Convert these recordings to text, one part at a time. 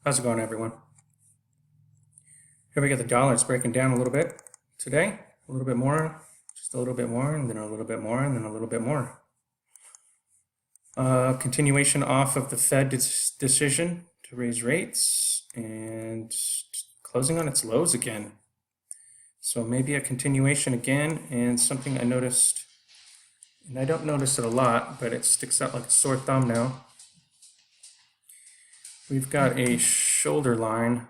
How's it going, everyone? Here we got the dollar. It's breaking down a little bit today. A little bit more, just a little bit more, and then a little bit more, and then a little bit more. Continuation off of the Fed decision to raise rates and closing on its lows again. So maybe a continuation again, and something I noticed, and I don't notice it a lot, but it sticks out like a sore thumb now. We've got a shoulder line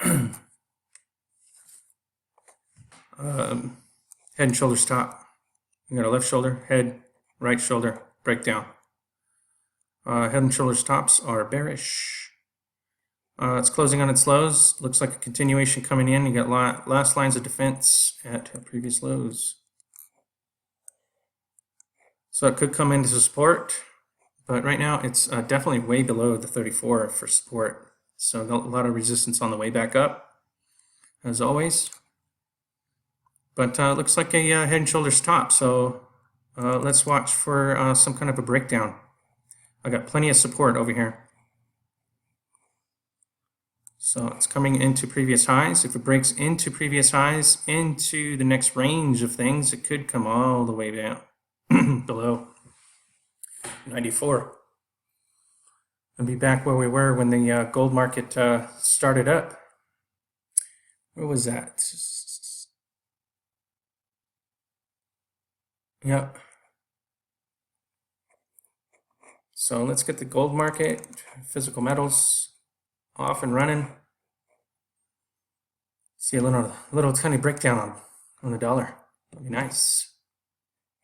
head and shoulders top. You got a left shoulder, head, right shoulder, breakdown. Head and shoulders tops are bearish. It's closing on its lows. Looks like a continuation coming in. You got last lines of defense at previous lows. So it could come into support, but right now it's definitely way below the 34 for support. So a lot of resistance on the way back up, as always. But it looks like a head and shoulders top. So let's watch for some kind of a breakdown. I got plenty of support over here. So it's coming into previous highs. If it breaks into previous highs, into the next range of things, it could come all the way down below 94. And be back where we were when the gold market started up. Where was that? Yep. So let's get the gold market, physical metals, off and running. See a little tiny breakdown on the dollar. That'd be nice.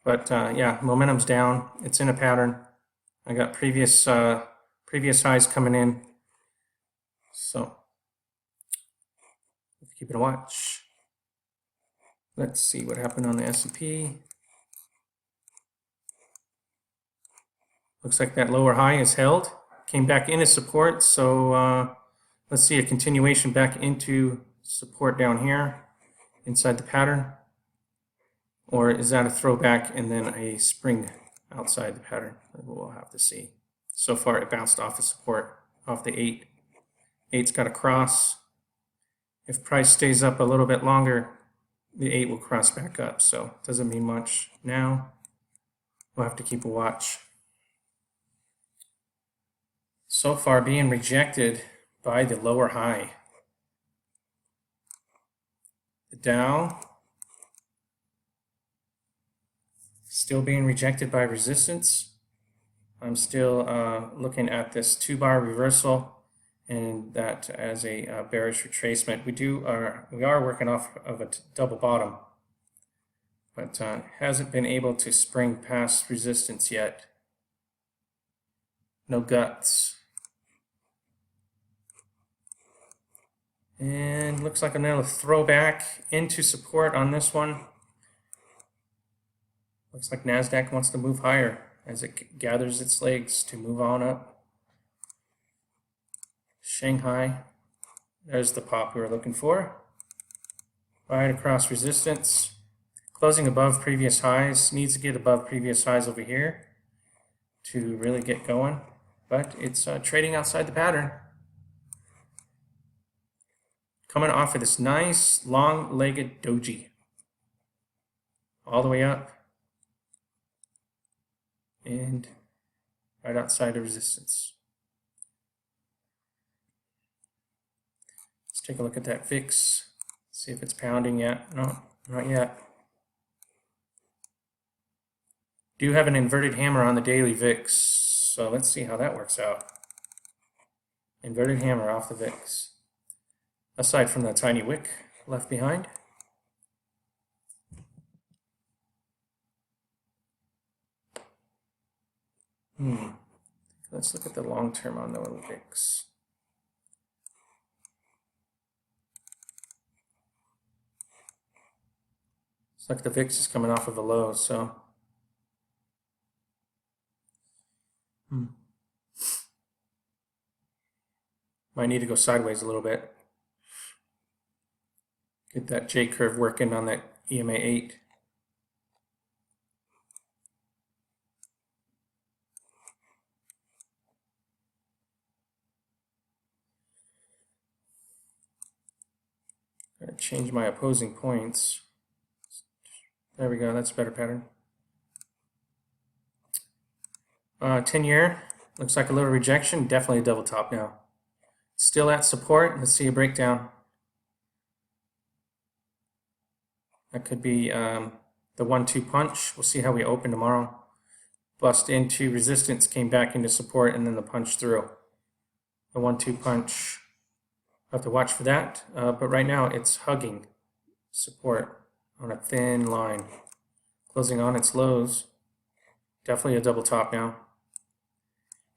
But yeah, momentum's down. It's in a pattern. I got previous highs coming in. So let's keep it a watch. Let's see what happened on the S&P. Looks like that lower high is held. Came back into support. So let's see a continuation back into support down here inside the pattern. Or is that a throwback and then a spring outside the pattern? We'll have to see. So far it bounced off the support, off the 8. 8's got a cross. If price stays up a little bit longer, the 8 will cross back up. So it doesn't mean much now. We'll have to keep a watch. So far being rejected by the lower high. The Dow still being rejected by resistance. I'm still looking at this 2-bar reversal and that as a bearish retracement. We are working off of a double bottom, but hasn't been able to spring past resistance yet. No guts. And looks like another throwback into support on this one. Looks like NASDAQ wants to move higher as it gathers its legs to move on up. Shanghai, there's the pop we were looking for. Right across resistance. Closing above previous highs. Needs to get above previous highs over here to really get going. But it's trading outside the pattern. Coming off of this nice long-legged doji. All the way up. And right outside of resistance. Let's take a look at that VIX. See if it's pounding yet. No, not yet. Do have an inverted hammer on the daily VIX. So let's see how that works out. Inverted hammer off the VIX. Aside from that tiny wick left behind. Let's look at the long term on the VIX. Looks like the VIX is coming off of a low, so. Might need to go sideways a little bit. Get that J curve working on that EMA 8. Gotta change my opposing points. There we go, that's a better pattern. 10-year, looks like a little rejection, definitely a double top now. Still at support, let's see a breakdown. That could be the 1-2 punch. We'll see how we open tomorrow. Bust into resistance, came back into support, and then the punch through. The 1-2 punch, I'll have to watch for that. But right now it's hugging support on a thin line. Closing on its lows. Definitely a double top now.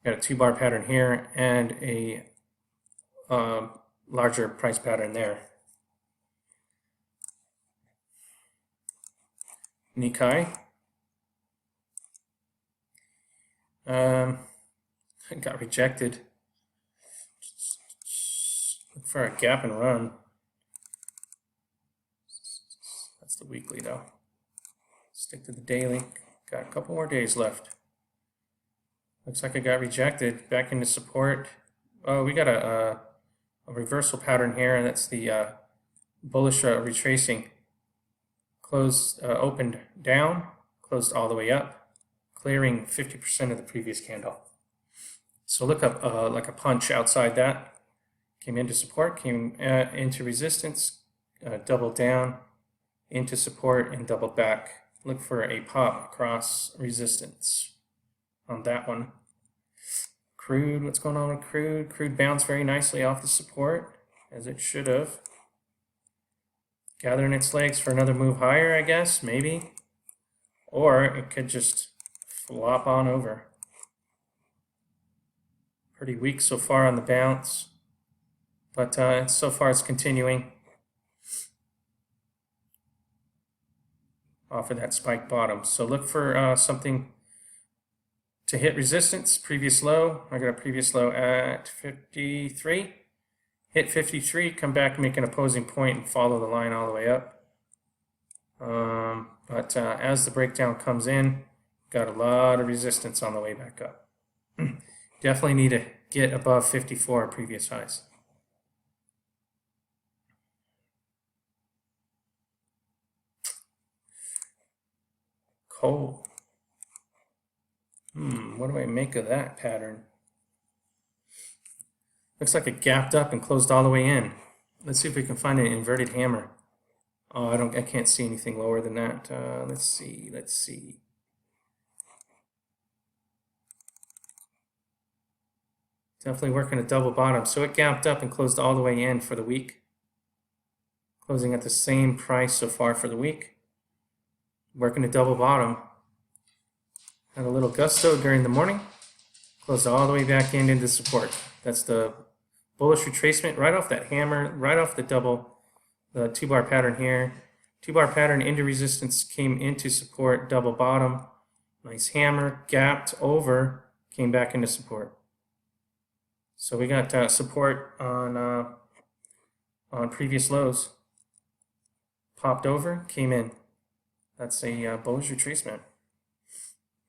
Got a 2-bar pattern here and a larger price pattern there. Nikkei. It got rejected. Look for a gap and run. That's the weekly though. Stick to the daily. Got a couple more days left. Looks like it got rejected. Back into support. Oh, we got a reversal pattern here, and that's the bullish retracing. Closed, opened down, closed all the way up, clearing 50% of the previous candle. So look up like a punch outside that. Came into support, came into resistance, doubled down, into support, and doubled back. Look for a pop across resistance on that one. Crude, what's going on with crude? Crude bounced very nicely off the support, as it should have. Gathering its legs for another move higher, I guess, maybe. Or it could just flop on over. Pretty weak so far on the bounce, but so far it's continuing off of that spike bottom. So look for something to hit resistance, previous low. I got a previous low at 53. Hit 53, come back, make an opposing point, and follow the line all the way up. But as the breakdown comes in, got a lot of resistance on the way back up. Definitely need to get above 54 previous highs. Coal. What do I make of that pattern? Looks like it gapped up and closed all the way in. Let's see if we can find an inverted hammer. Oh, I can't see anything lower than that. Let's see. Definitely working a double bottom. So it gapped up and closed all the way in for the week. Closing at the same price so far for the week. Working a double bottom. Had a little gusto during the morning. Closed all the way back into support. That's the bullish retracement right off that hammer, right off the 2-bar pattern here. 2-bar pattern into resistance, came into support, double bottom. Nice hammer, gapped over, came back into support. So we got support on previous lows. Popped over, came in. That's a bullish retracement.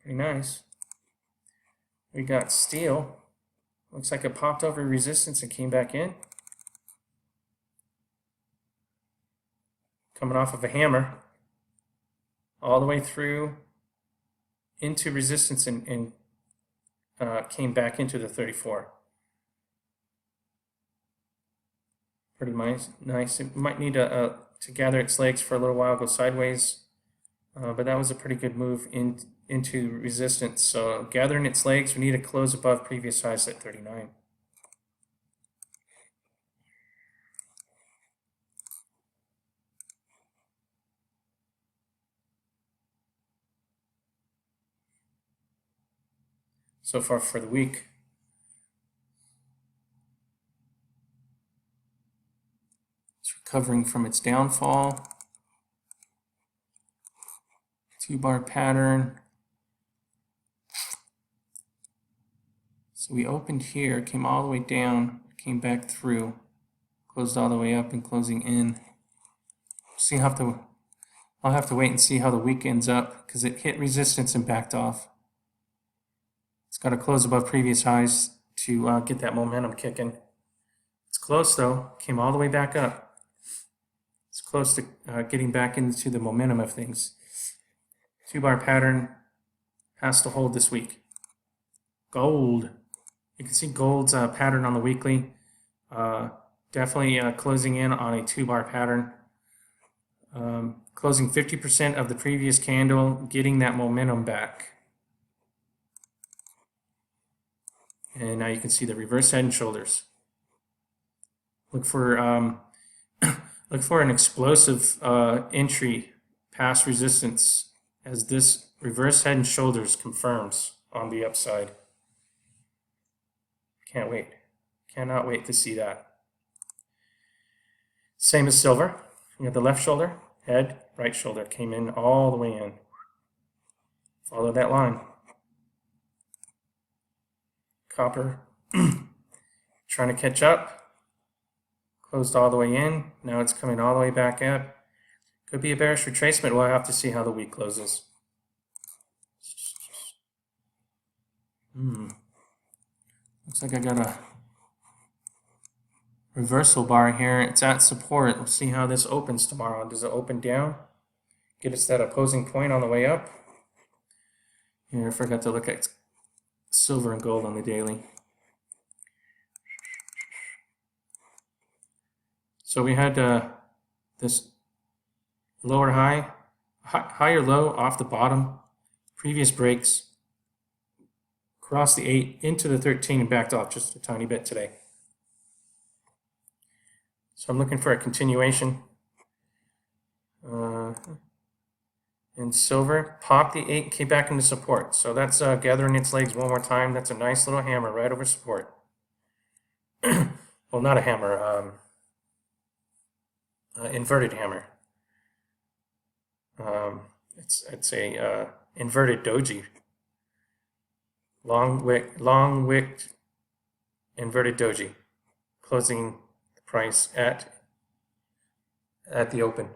Pretty nice. We got steel. Looks like it popped over resistance and came back in. Coming off of a hammer. All the way through into resistance and came back into the 34. Pretty nice. It might need to gather its legs for a little while, go sideways. But that was a pretty good move into resistance. So gathering its legs, we need to close above previous highs at 39. So far for the week. It's recovering from its downfall. 2-bar pattern. So we opened here, came all the way down, came back through, closed all the way up and closing in. I'll have to wait and see how the week ends up because it hit resistance and backed off. It's got to close above previous highs to get that momentum kicking. It's close though, came all the way back up. close to getting back into the momentum of things. 2-bar pattern has to hold this week. Gold. You can see gold's pattern on the weekly. Definitely closing in on a 2-bar pattern. Closing 50% of the previous candle, getting that momentum back. And now you can see the reverse head and shoulders. Look for look for an explosive entry past resistance as this reverse head and shoulders confirms on the upside. Can't wait. Cannot wait to see that. Same as silver. You have the left shoulder, head, right shoulder. Came in all the way in. Follow that line. Copper. Trying to catch up. Closed all the way in. Now it's coming all the way back up. Could be a bearish retracement. We'll have to see how the week closes. Looks like I got a reversal bar here. It's at support. We'll see how this opens tomorrow. Does it open down? Get us that opposing point on the way up. Here, I forgot to look at silver and gold on the daily. So we had this lower high, higher low off the bottom, previous breaks, crossed the 8 into the 13 and backed off just a tiny bit today. So I'm looking for a continuation. And silver popped the 8, came back into support. So that's gathering its legs one more time. That's a nice little hammer right over support. Well, not a hammer, inverted hammer. It's a inverted doji. Long wick inverted doji, closing the price at the open.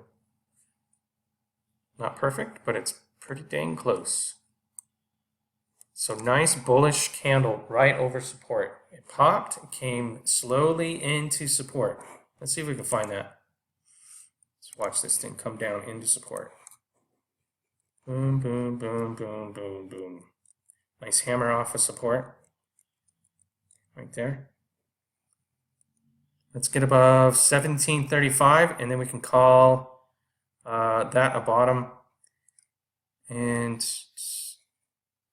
Not perfect, but it's pretty dang close. So nice bullish candle right over support. It popped, it came slowly into support. Let's see if we can find that. Let's watch this thing come down into support. Boom, boom, boom, boom, boom, boom. Nice hammer off of support. Right there. Let's get above 1735 and then we can call that a bottom and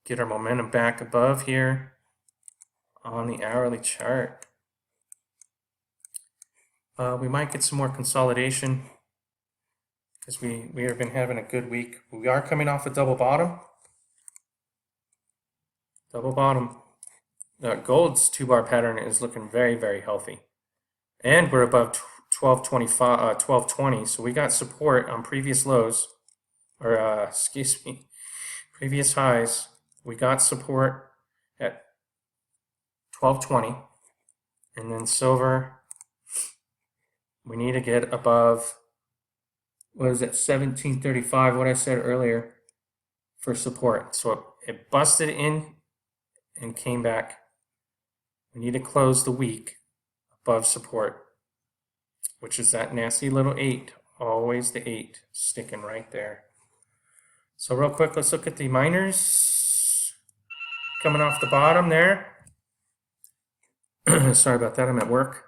get our momentum back above here on the hourly chart. We might get some more consolidation because we have been having a good week. We are coming off a double bottom. Double bottom. Gold's 2-bar pattern is looking very, very healthy. And we're above 1220, so we got support on previous lows, or previous highs. We got support at 1220, and then silver, we need to get above, what is it, 1735, what I said earlier, for support. So it busted in and came back. We need to close the week above support, which is that nasty little 8, always the 8 sticking right there. So real quick, let's look at the miners coming off the bottom there. Sorry about that, I'm at work.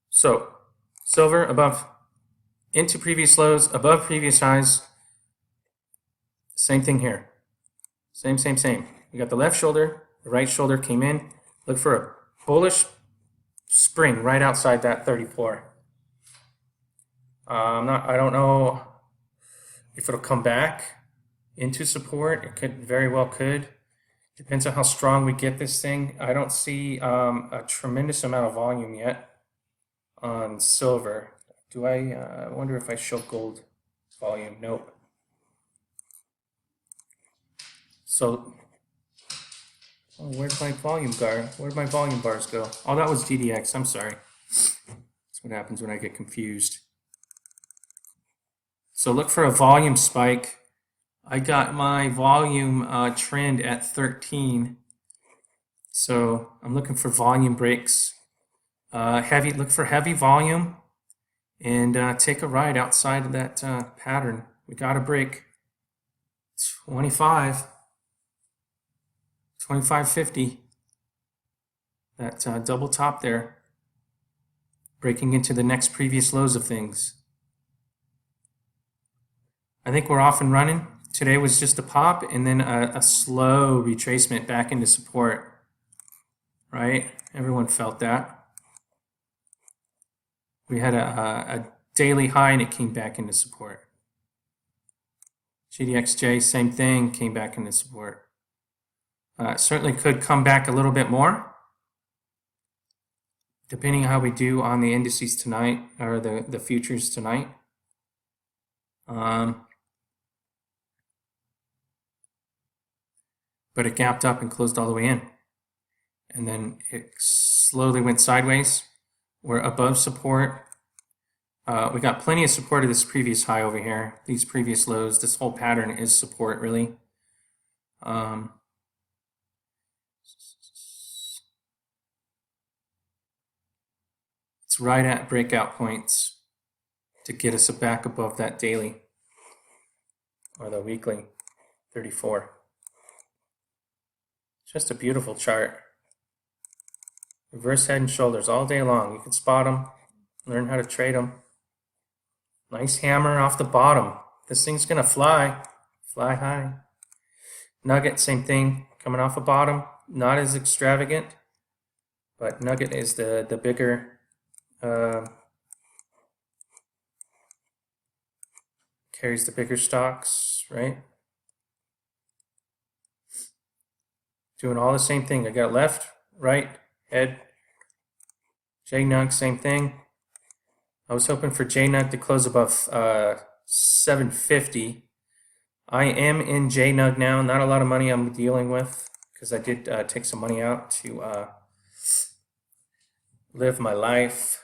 So silver above, into previous lows, above previous highs. Same thing here. Same. We got the left shoulder, the right shoulder came in. Look for a bullish spring right outside that 30 floor. I don't know if it'll come back into support. It could very well could. Depends on how strong we get this thing. I don't see a tremendous amount of volume yet on silver. Do I wonder if I show gold volume? Nope. So, where'd my volume bar? Where'd my volume bars go? Oh, that was GDX. I'm sorry. That's what happens when I get confused. So look for a volume spike. I got my volume trend at 13. So I'm looking for volume breaks Look for heavy volume and take a ride outside of that pattern. We got to break 25, 25.50. That double top there, breaking into the next previous lows of things. I think we're off and running. Today was just a pop and then a slow retracement back into support, right? Everyone felt that. We had a daily high and it came back into support. GDXJ, same thing, came back into support. Certainly could come back a little bit more, depending on how we do on the indices tonight, or the futures tonight. But it gapped up and closed all the way in. And then it slowly went sideways. We're above support. We got plenty of support of this previous high over here, these previous lows. This whole pattern is support, really. It's right at breakout points to get us back above that daily or the weekly 34. Just a beautiful chart. Reverse head and shoulders all day long. You can spot them, learn how to trade them. Nice hammer off the bottom. This thing's gonna fly high. Nugget, same thing, coming off the bottom. Not as extravagant, but Nugget is the bigger, carries the bigger stocks, right? Doing all the same thing. I got left, right, head. JNUG, same thing. I was hoping for JNUG to close above 750. I am in JNUG now. Not a lot of money I'm dealing with because I did take some money out to live my life.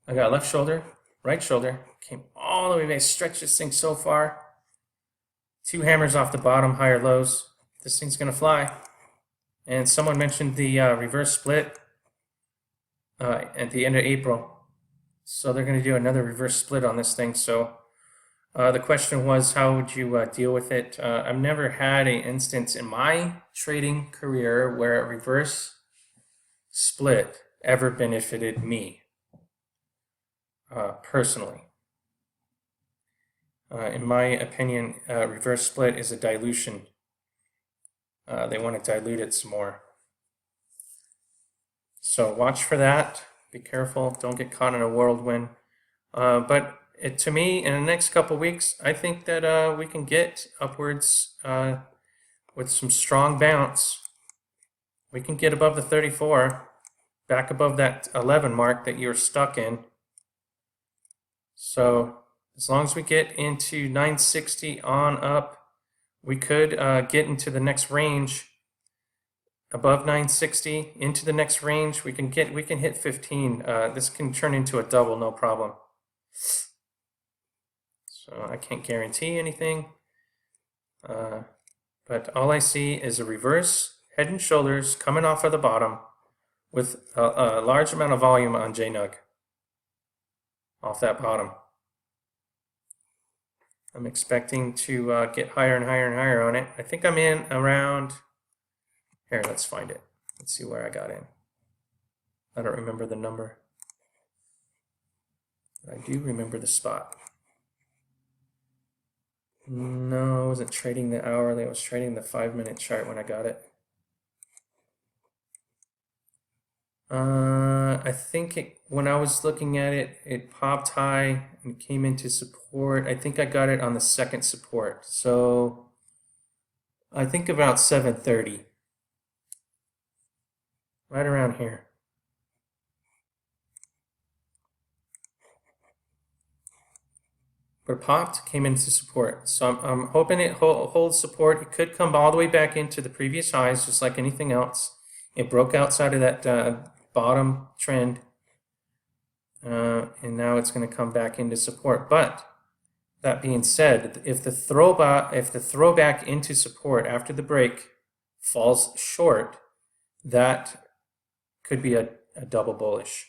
I got left shoulder, right shoulder. Came all the way back. Stretched this thing so far. 2 hammers off the bottom, higher lows. This thing's gonna fly. And someone mentioned the reverse split at the end of April. So they're gonna do another reverse split on this thing. So the question was, how would you deal with it? I've never had an instance in my trading career where a reverse split ever benefited me personally. In my opinion, reverse split is a dilution. They want to dilute it some more. So watch for that. Be careful. Don't get caught in a whirlwind. But to me, in the next couple weeks, I think that we can get upwards with some strong bounce. We can get above the 34, back above that 11 mark that you're stuck in. So as long as we get into 960 on up, we could get into the next range above 960 into the next range. We can hit 15. This can turn into a double, no problem. So I can't guarantee anything, but all I see is a reverse head and shoulders coming off of the bottom with a large amount of volume on JNUG off that bottom. I'm expecting to get higher and higher and higher on it. I think I'm in around, here, let's find it. Let's see where I got in. I don't remember the number. But I do remember the spot. No, I wasn't trading the hourly. I was trading the 5-minute chart when I got it. I think when I was looking at it, it popped high and came into support. I think I got it on the second support. So I think about 730. Right around here. But it popped, came into support. So I'm hoping it holds support. It could come all the way back into the previous highs, just like anything else. It broke outside of that bottom trend, and now it's going to come back into support. But that being said, if the throwback into support after the break falls short, that could be a a double bullish.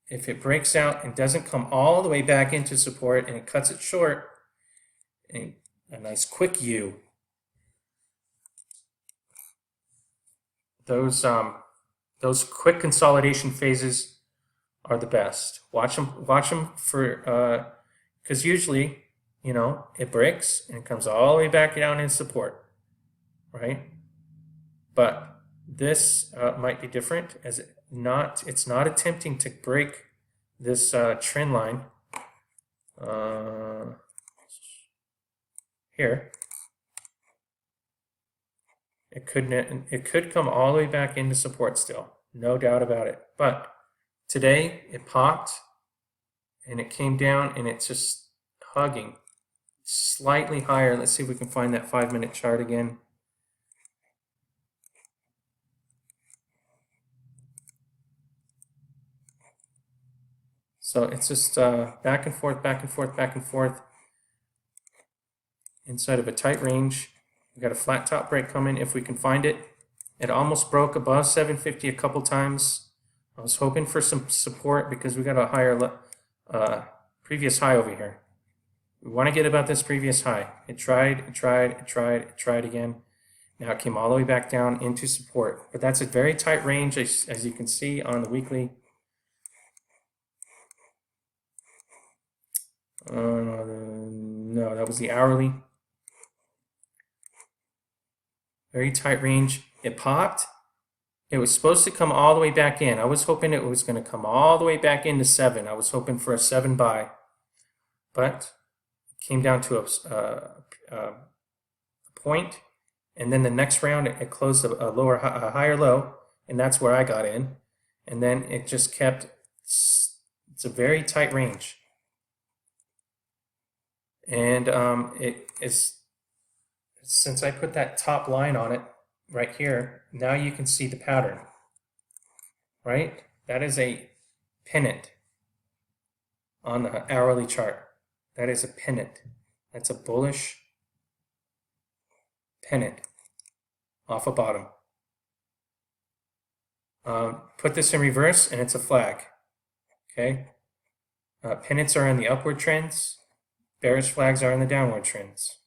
If it breaks out and doesn't come all the way back into support and it cuts it short, a nice quick U. Those quick consolidation phases are the best. Watch them for, because usually, you know, it breaks and it comes all the way back down in support, right? But this might be different, as it's not attempting to break this trend line here. It could come all the way back into support still, no doubt about it. But today it popped and it came down and it's just hugging slightly higher. Let's see if we can find that 5-minute chart again. So it's just back and forth, back and forth, back and forth inside of a tight range. We got a flat top break coming if we can find it. It almost broke above 750 a couple times. I was hoping for some support because we got a higher previous high over here. We want to get about this previous high. It tried again. Now it came all the way back down into support. But that's a very tight range, as you can see on the weekly. No, that was the hourly. Very tight range. It popped. It was supposed to come all the way back in. I was hoping it was going to come all the way back into 7. I was hoping for a 7 buy. But it came down to a point. And then the next round, it closed a higher low. And that's where I got in. And then it just kept, it's a very tight range. And it is, since I put that top line on it right here, now you can see the pattern, right? That is a pennant on the hourly chart. That is a pennant. That's a bullish pennant off a bottom. Put this in reverse and it's a flag, okay? Pennants are in the upward trends. Bearish flags are in the downward trends.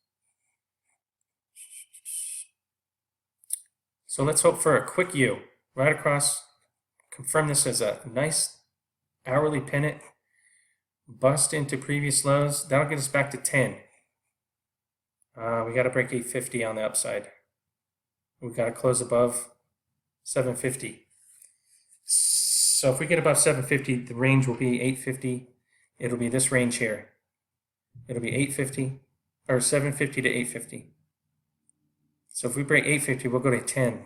So let's hope for a quick U right across. Confirm this as a nice hourly pennant. Bust into previous lows. That'll get us back to 10. We got to break 850 on the upside. We got to close above 750. So if we get above 750, the range will be 850. It'll be this range here. It'll be 850 or 750 to 850. So if we break 850, we'll go to 10.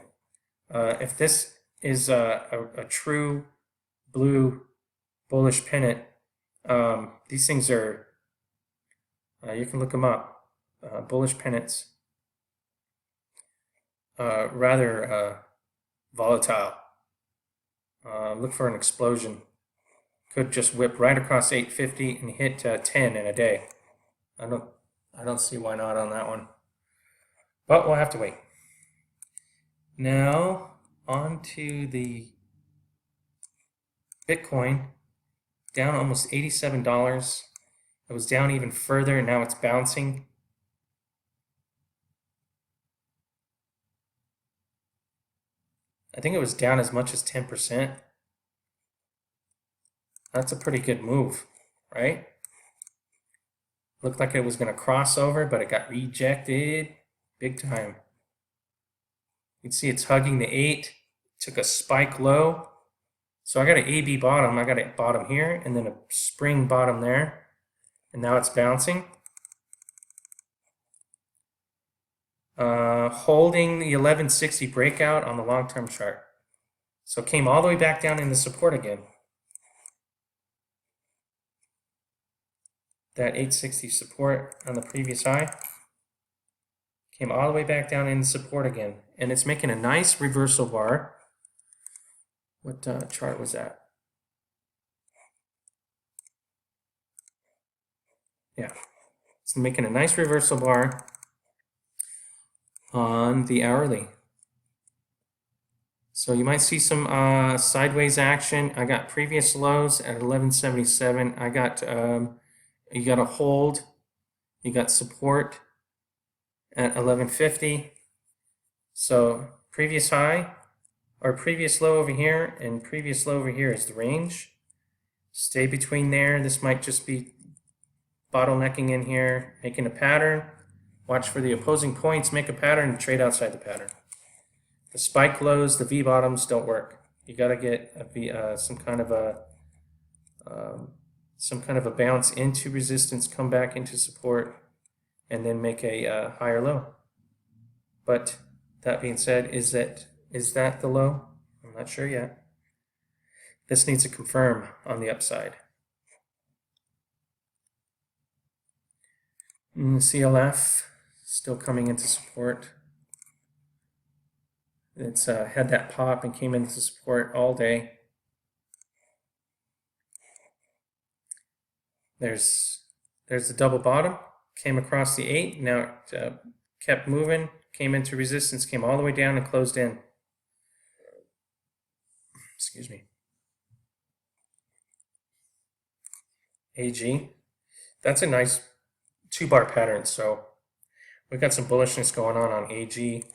If this is a true blue bullish pennant, these things are, you can look them up, bullish pennants, rather volatile. Look for an explosion. Could just whip right across 850 and hit 10 in a day. I don't see why not on that one. But we'll have to wait. Now, on to the Bitcoin, down almost $87. It was down even further, and now it's bouncing. I think it was down as much as 10%. That's a pretty good move, right? Looked like it was going to cross over, but it got rejected big time. You can see it's hugging the 8. Took a spike low. So I got an AB bottom. I got a bottom here and then a spring bottom there. And now it's bouncing. Holding the 1160 breakout on the long-term chart. So it came all the way back down into support again. That 860 support on the previous high came all the way back down into support again, and it's making a nice reversal bar. What chart was that? Yeah, it's making a nice reversal bar on the hourly. So you might see some sideways action. I got previous lows at 1177. I got you got a hold. You got support at 1150. So previous high or previous low over here and previous low over here is the range. Stay between there. This might just be bottlenecking in here, making a pattern. Watch for the opposing points, make a pattern, and trade outside the pattern. The spike lows, the V bottoms don't work. You got to get some kind of a bounce into resistance, come back into support, and then make a higher low. But that being said, is that the low? I'm not sure yet. This needs to confirm on the upside. And the CLF still coming into support. It's had that pop and came into support all day. There's the double bottom, came across the 8, now it kept moving, came into resistance, came all the way down and closed in. Excuse me. AG, that's a nice 2-bar pattern, so we've got some bullishness going on AG.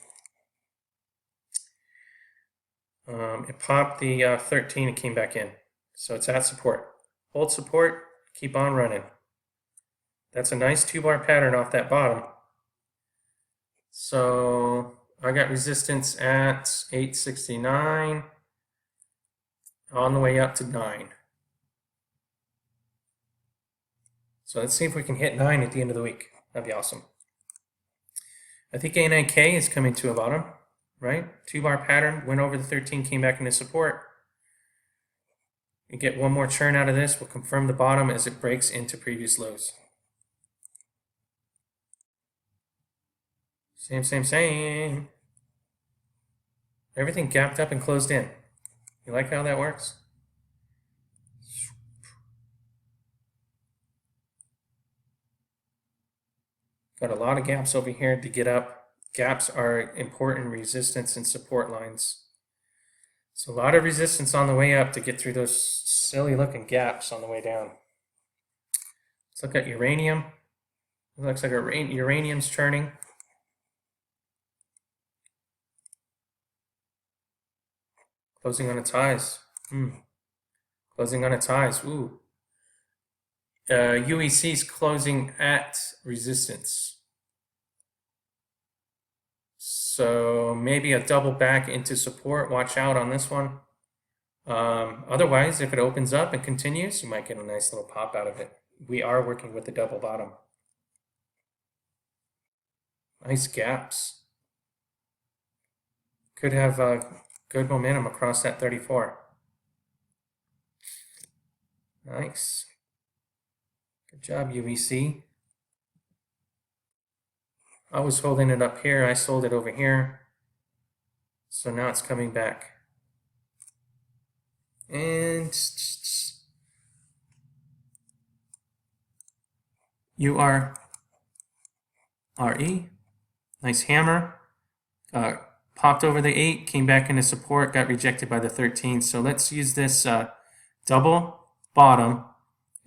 It popped the 13 and came back in, so it's at support. Hold support, keep on running. That's a nice 2-bar pattern off that bottom. So I got resistance at 869 on the way up to 9. So let's see if we can hit 9 at the end of the week. That'd be awesome. I think ANK is coming to a bottom, right? 2-bar pattern, went over the 13, came back into support. You get one more churn out of this, we'll confirm the bottom as it breaks into previous lows. Same. Everything gapped up and closed in. You like how that works? Got a lot of gaps over here to get up. Gaps are important resistance and support lines. So a lot of resistance on the way up to get through those silly looking gaps on the way down. Let's look at uranium. It looks like uranium's turning. Closing on its highs. Closing on its highs. Ooh. UEC's closing at resistance. So maybe a double back into support. Watch out on this one. Otherwise, if it opens up and continues, you might get a nice little pop out of it. We are working with the double bottom. Nice gaps. Could have good momentum across that 34. Nice. Good job, UVC. I was holding it up here. I sold it over here. So now it's coming back. And URRE. Nice hammer. Popped over the 8, came back into support, got rejected by the 13. So let's use this double bottom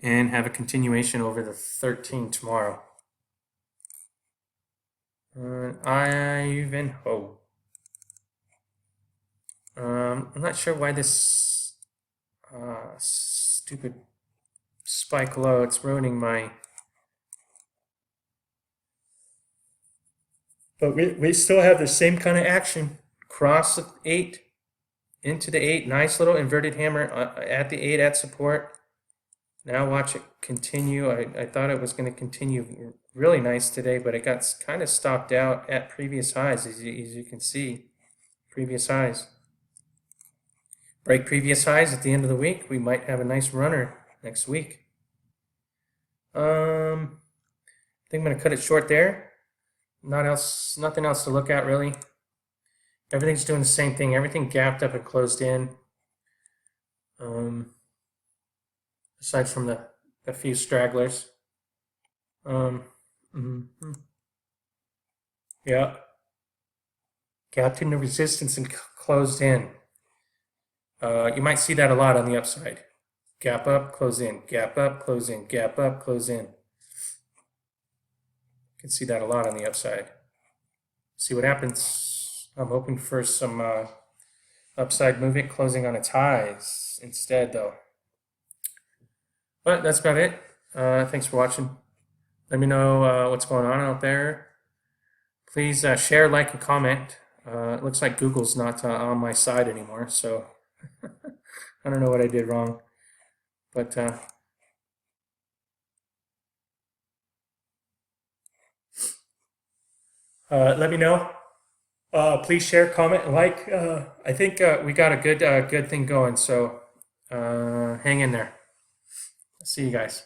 and have a continuation over the 13 tomorrow. Ivanhoe. I'm not sure why this stupid spike low, it's ruining my... But we still have the same kind of action. Cross the 8, into the 8, nice little inverted hammer at the 8 at support. Now watch it continue. I thought it was going to continue really nice today, but it got kind of stopped out at previous highs, as you can see. Previous highs. Break previous highs at the end of the week. We might have a nice runner next week. I think I'm going to cut it short there. Nothing else to look at really. Everything's doing the same thing. Everything gapped up and closed in. Aside from the few stragglers. Yeah. Gapped into resistance and closed in. You might see that a lot on the upside. Gap up, close in, gap up, close in, gap up, close in. You can see that a lot on the upside. See what happens. I'm hoping for some upside movement closing on its highs instead, though. But that's about it. Thanks for watching. Let me know what's going on out there. Please share, like, and comment. It looks like Google's not on my side anymore, so I don't know what I did wrong. But let me know. Please share, comment, and like. I think we got a good thing going, so hang in there. See you guys.